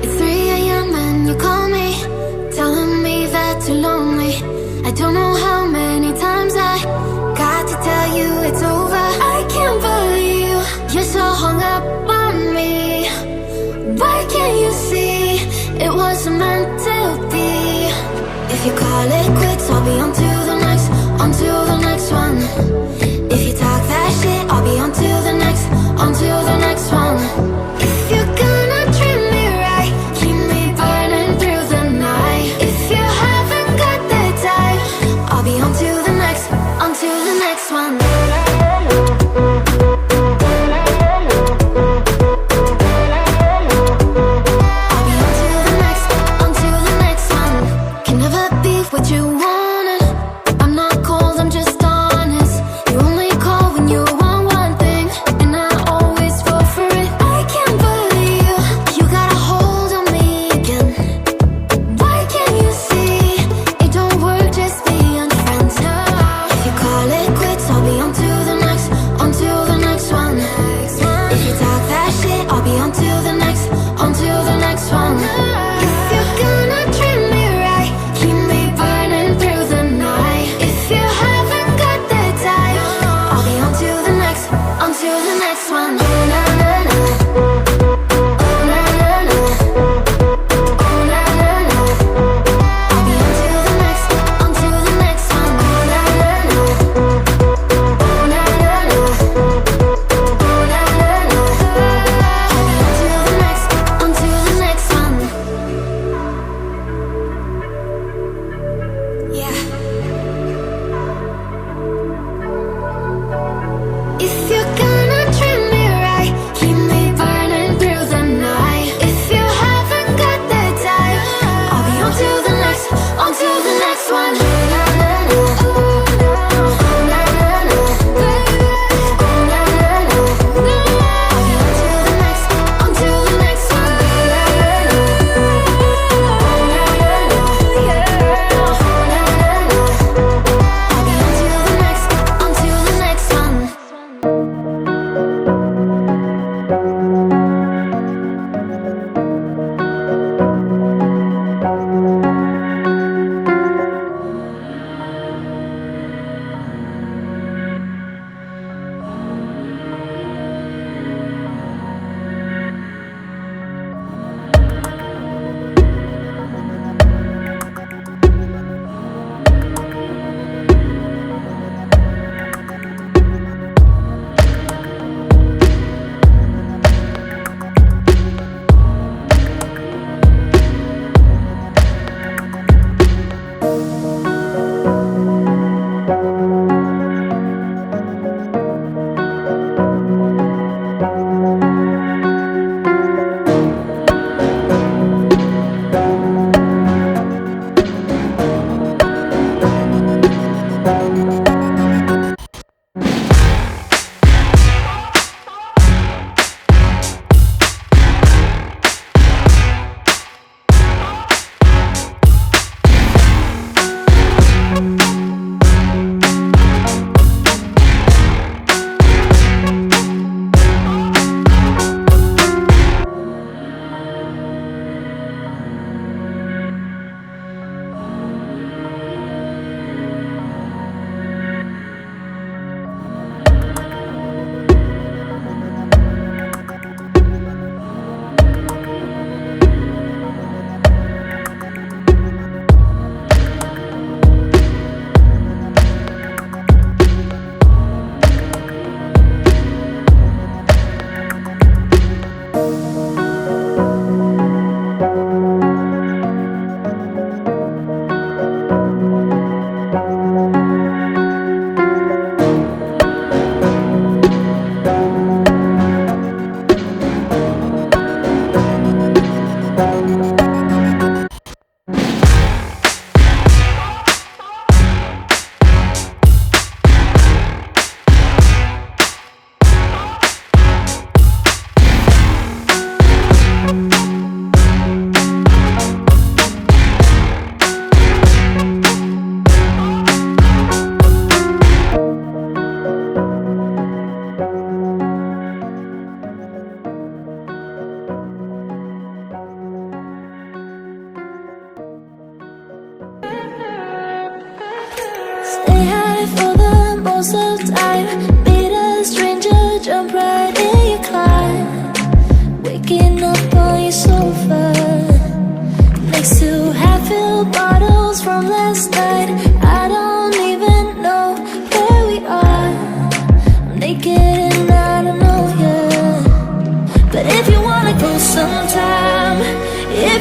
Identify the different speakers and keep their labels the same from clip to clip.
Speaker 1: It's 3 a.m. and you call me, telling me that you're lonely. I don't know how many times I got to tell you it's over. I can't believe you're so hung up on me. Why can't you see it wasn't meant to be? If you call it quits, I'll be on to the next, on to the next one. If you talk that shit, I'll be on to the next, on to the next one. If you're gonna treat me right, keep me burning through the night. If you haven't got the time, I'll be on to the next, on to the next one. What you wanted, I'm not cold, I'm just honest. You only call when you want one thing, and I always fall for it. I can't believe you got a hold on me again. Why can't you see it don't work just being friends? If you call it quits, I'll be on to the next, on to the next one. If you talk that shit, I'll be on to the next, on to the next one. If you're gonna treat me right, keep me burning through the night. If you haven't got the time, I'll be on to the next, on to the next one. Oh na na na, oh na na na, oh na na na. I'll be on to the next, on to the next one. Oh na na na, oh na na na, oh na na na. I'll be on to the next, on to the next one. Yeah. If you're gonna treat me right, keep me burning through the night. If you haven't got the time, I'll be on to the next, on to the next one. Oh na na na, oh na na na, oh na na na. I'll be on to the next, on to the next one. Oh na na na, oh na na na, oh na na na. I'll be on to the next, on to the next one.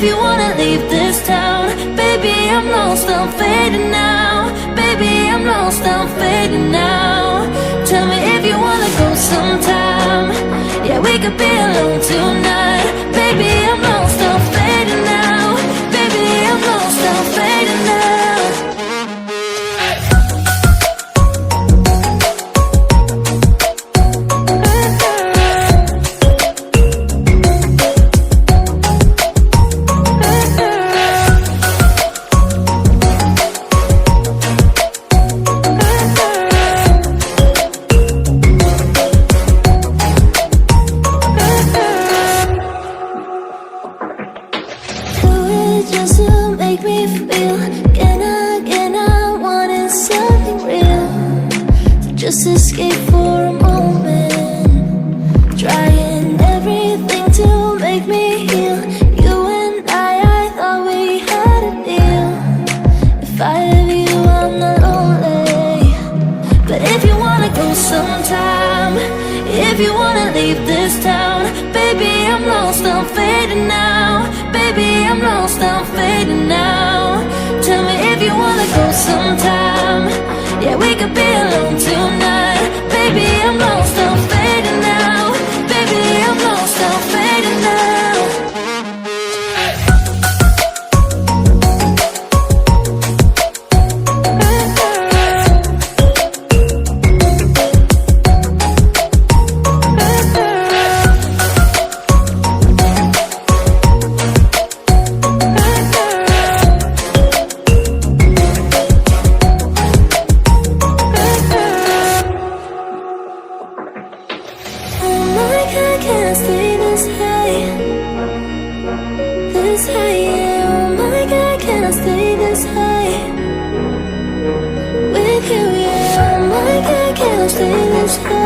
Speaker 1: you wanna leave this town, baby, I'm lost, I'm fading now. Baby, I'm lost, I'm fading now. Tell me if you wanna go sometime. Yeah, we could be alone tonight. Baby, I'm lost, I'm fading now. Baby, I'm lost, I'm fading now. Just to make me feel again, I wanted something real to just escape for a moment, trying everything to make me heal. You and I thought we had a deal. If I have you, I'm not lonely. But if you wanna go sometime, if you wanna leave this town, baby, I'm lost, I'm fading now. Baby, I'm lost, I'm fading now. Tell me if you wanna go sometime. Yeah, we could be alone tonight. Baby, I'm lost, I'm fading now. Baby, I'm lost, I'm fading now. Can't stay this high, yeah. Oh my God, can I stay this high with you, yeah. Oh my God, can I stay this high?